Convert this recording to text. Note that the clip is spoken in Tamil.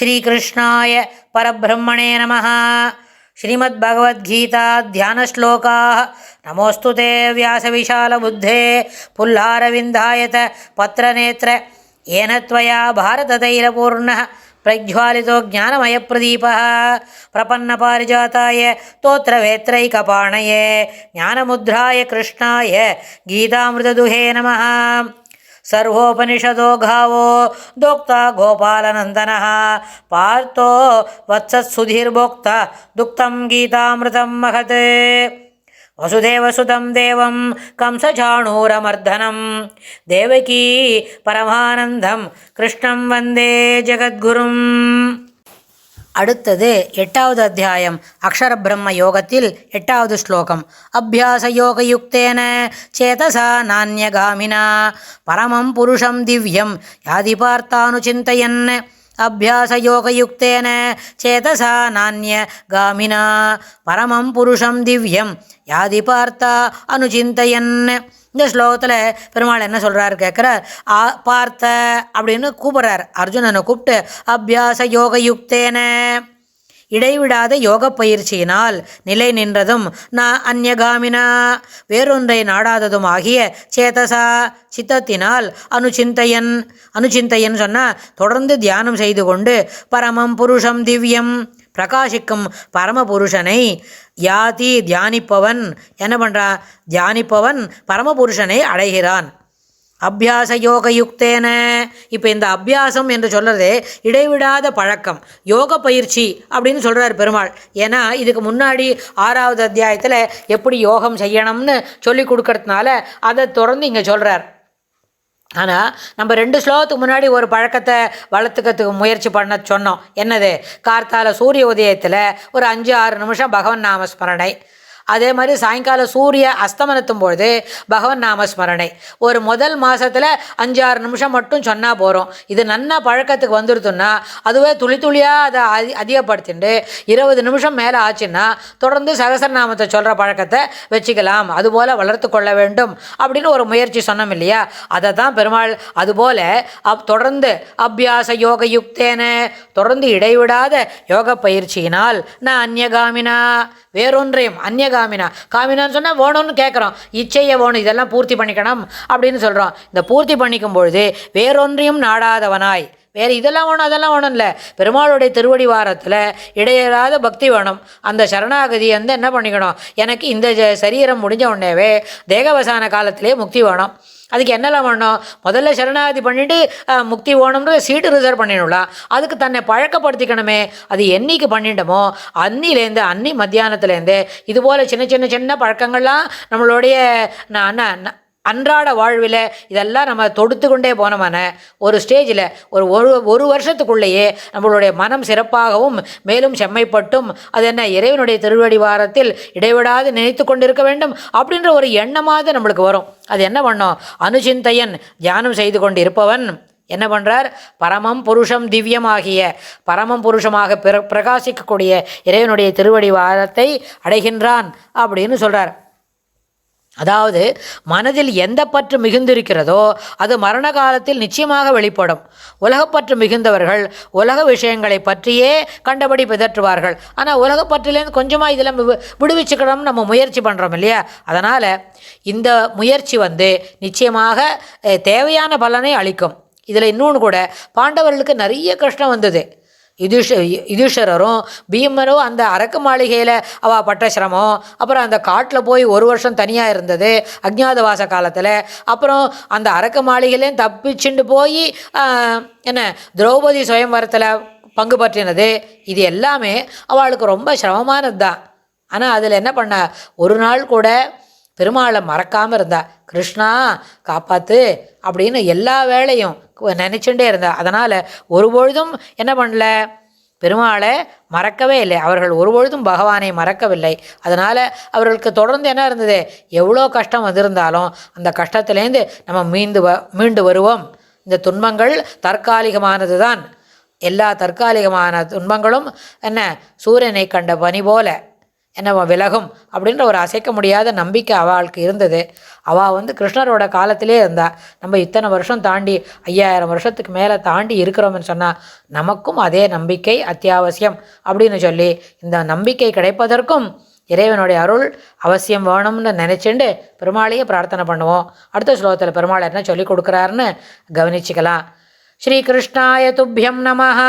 ஸ்ரீகிருஷ்ணாய பரபிரம்மணே நமः. ஸ்ரீமத்பகவத்கீதா தியானஸ்லோகாः. நமோஸ்து தே வியாசவிசாலபுத்தே புல்லாரவிந்தாயத பத்ரநேத்ர ஏன த்வயா பாரததைலபூர்ணः பிரஜ்வாலிதோ ஞானமயப்பிரதீபः பிரபன்னபாரிஜாதாய தோத்ரவேத்ரைகபாணயே ஞானமுத்ராய கிருஷ்ணாய கீதாமிருததுஹே நமः. सर्वोपनिषदो गावो दोक्ता गोपालनन्दनः पार्थो वत्सत्सुधीर्भोक्ता दुक्तं गीतामृतं महत्. वसुदेवसुतं देवं कंसचाणूरमर्दनं देवकी परमानन्दं कृष्णं वन्दे जगद्गुरुम्. அடுத்தது 8வது அத்தியாயம் அக்ஷர பிரம்ம யோகத்தில் 8வது ஸ்லோகம். அபியாச யோகயுக்தேன சேதசா நான்யகாமினா பரமம் புருஷம் திவ்யம் யாதி பார்த்தானுசிந்தயன். அபியாச யோகயுக்தேன சேதசா நான்யகாமினா பரமம் புருஷம் திவ்யம் யாதி பார்த்தா அனுசிந்தயன். இந்த ஸ்லோகத்தில் பெருமாள் என்ன சொல்கிறார் கேட்குறார். பார்த்த அப்படின்னு கூப்பிட்றார். அர்ஜுனனை கூப்பிட்டு அபியாச யோகயுக்தேன இடைவிடாத யோக பயிற்சியினால் நிலை நின்றதும் நான் அந்யகாமினா வேறொன்றை நாடாததும் ஆகிய சேதசா சித்தத்தினால் அனுசிந்தையன் சொன்னால் தொடர்ந்து தியானம் செய்து கொண்டு பரமம் புருஷம் திவ்யம் பிரகாசிக்கும் பரமபுருஷனை யாதி தியானிப்பவன் என்ன பண்ணுறான்? தியானிப்பவன் பரமபுருஷனை அடைகிறான். அபியாச யோகயுக்தேன. இப்போ இந்த அபியாசம் என்று சொல்கிறதே இடைவிடாத பழக்கம், யோக பயிற்சி அப்படின்னு சொல்கிறார் பெருமாள். ஏன்னா இதுக்கு முன்னாடி 6வது அத்தியாயத்தில் எப்படி யோகம் செய்யணும்னு சொல்லி கொடுக்கறதுனால அதை தொடர்ந்து இங்கே சொல்கிறார். ஆனால் நம்ம 2 ஸ்லோகத்துக்கு முன்னாடி ஒரு பழக்கத்தை வளர்த்துக்கிறதுக்கு முயற்சி பண்ண சொன்னோம். என்னது? கார்த்தால சூரிய உதயத்தில் ஒரு 5-6 நிமிஷம் பகவன் நாமஸ்மரணை, அதே மாதிரி சாயங்காலம் சூரிய அஸ்தமனத்தும் பொழுது பகவன் நாமஸ்மரணை. ஒரு முதல் மாதத்தில் 5-6 நிமிஷம் மட்டும் சொன்னால் போகிறோம். இது நன்னா பழக்கத்துக்கு வந்துடுதுன்னா அதுவே துளி துளியாக அதை அதிகப்படுத்திட்டு 20 நிமிஷம் மேலே ஆச்சுன்னா தொடர்ந்து சகசரநாமத்தை சொல்கிற பழக்கத்தை வச்சுக்கலாம். அதுபோல் வளர்த்து கொள்ள வேண்டும் அப்படின்னு ஒரு முயற்சி சொன்னோம் இல்லையா? அதை தான் பெருமாள் அதுபோல் தொடர்ந்து அபியாச யோக யுக்தேன தொடர்ந்து இடைவிடாத யோக பயிற்சியினால் நான் அந்யகாமினா வேறொன்றையும் அந்யகாமினா காமினான்னு சொன்னால் வேணும்னு கேட்குறோம், இச்சையை வேணும், இதெல்லாம் பூர்த்தி பண்ணிக்கணும் அப்படின்னு சொல்கிறோம். இந்த பூர்த்தி பண்ணிக்கும் பொழுது வேறொன்றையும் நாடாதவனாய், வேறு இதெல்லாம் வேணும் அதெல்லாம் வேணும் இல்லை, பெருமாளுடைய திருவடி வாரத்தில் இடையறாத பக்தி வேணும். அந்த சரணாகதி வந்து என்ன பண்ணிக்கணும்? எனக்கு இந்த சரீரம் முடிஞ்ச உடனேவே தேகவசான காலத்திலே முக்தி வேணும். அதுக்கு என்னெல்லாம் வேணும்? முதல்ல சரணாகதி பண்ணிவிட்டு முக்தி வேணும்ன்ற சீட்டு ரிசர்வ் பண்ணிடலாம். அதுக்கு தன்னை பழக்கப்படுத்திக்கணுமே. அது என்னைக்கு பண்ணிட்டோமோ அன்னி மத்தியானத்துலேருந்து இதுபோல் சின்ன பழக்கங்கள்லாம் நம்மளுடைய அன்றாட வாழ்வில் இதெல்லாம் நம்ம தொடுத்து கொண்டே போனோமான ஒரு ஸ்டேஜில் ஒரு வருஷத்துக்குள்ளேயே நம்மளுடைய மனம் சிறப்பாகவும் மேலும் செம்மைப்பட்டும் அது என்ன இறைவனுடைய திருவடி வாரத்தில் இடைவிடாது நினைத்து கொண்டிருக்க வேண்டும் அப்படின்ற ஒரு எண்ணமாவது நம்மளுக்கு வரும். அது என்ன பண்ணோம்? அனுசிந்தையன் தியானம் செய்து கொண்டு இருப்பவன் என்ன பண்ணுறார்? பரமம் புருஷம் திவ்யமாகிய பரமம் புருஷமாக பிரகாசிக்கக்கூடிய இறைவனுடைய திருவடி வாரத்தை அடைகின்றான் அப்படின்னு சொல்கிறார். அதாவது மனதில் எந்த பற்று மிகுந்திருக்கிறதோ அது மரண காலத்தில் நிச்சயமாக வெளிப்படும். உலகப்பற்று மிகுந்தவர்கள் உலக விஷயங்களை பற்றியே கண்டபடி பிதற்றுவார்கள். ஆனால் உலகப்பற்றிலேருந்து கொஞ்சமாக இதில் விடுவிச்சுக்கணும்னு நம்ம முயற்சி பண்ணுறோம் இல்லையா? அதனால் இந்த முயற்சி நிச்சயமாக தேவையான பலனை அளிக்கும். இதில் இன்னொன்று கூட, பாண்டவர்களுக்கு நிறைய கஷ்டம் வந்தது. யுதிஷ்டரும் பீமரும் அந்த அரக்கு மாளிகையில் அவள் பட்ட சிரமம், அப்புறம் அந்த காட்டில் போய் 1 வருஷம் தனியாக இருந்தது அஜ்ஞாதவாச காலத்தில், அப்புறம் அந்த அரக்கு மாளிகையிலேயும் தப்பிச்சுண்டு போய் திரௌபதி சுயம்வரத்தில் பங்கு பற்றினது, இது எல்லாமே அவளுக்கு ரொம்ப சிரமமானது தான். ஆனால் அதில் என்ன பண்ண, ஒரு நாள் கூட பெருமாளை மறக்காமல் இருந்தா. கிருஷ்ணா காப்பாற்று அப்படின்னு எல்லா வேளையும் நினச்சுட்டே இருந்தா. அதனால் ஒருபொழுதும் என்ன பண்ணல, பெருமாளை மறக்கவே இல்லை. அவர்கள் ஒருபொழுதும் பகவானை மறக்கவில்லை. அதனால் அவர்களுக்கு தொடர்ந்து என்ன இருந்தது? எவ்வளோ கஷ்டம் வந்திருந்தாலும் அந்த கஷ்டத்துலேருந்து நம்ம மீண்டு வருவோம். இந்த துன்பங்கள் தற்காலிகமானது தான். எல்லா தற்காலிகமான துன்பங்களும் என்ன சூரியனை கண்ட பனி போல என்ன விலகும் அப்படின்ற ஒரு அசைக்க முடியாத நம்பிக்கை அவளுக்கு இருந்தது. அவள் கிருஷ்ணரோட காலத்திலே இருந்தா. நம்ம இத்தனை வருஷம் தாண்டி 5000 வருஷத்துக்கு மேலே தாண்டி இருக்கிறோம்னு சொன்னால் நமக்கும் அதே நம்பிக்கை அத்தியாவசியம் அப்படின்னு சொல்லி இந்த நம்பிக்கை கிடைப்பதற்கும் இறைவனுடைய அருள் அவசியம் வேணும்னு நினச்சிண்டு பெருமாளையே பிரார்த்தனை பண்ணுவோம். அடுத்த ஸ்லோகத்தில் பெருமாள் என்ன சொல்லி கொடுக்குறாருன்னு கவனிச்சுக்கலாம். ஸ்ரீகிருஷ்ணாய துப்பியம் நமஹ.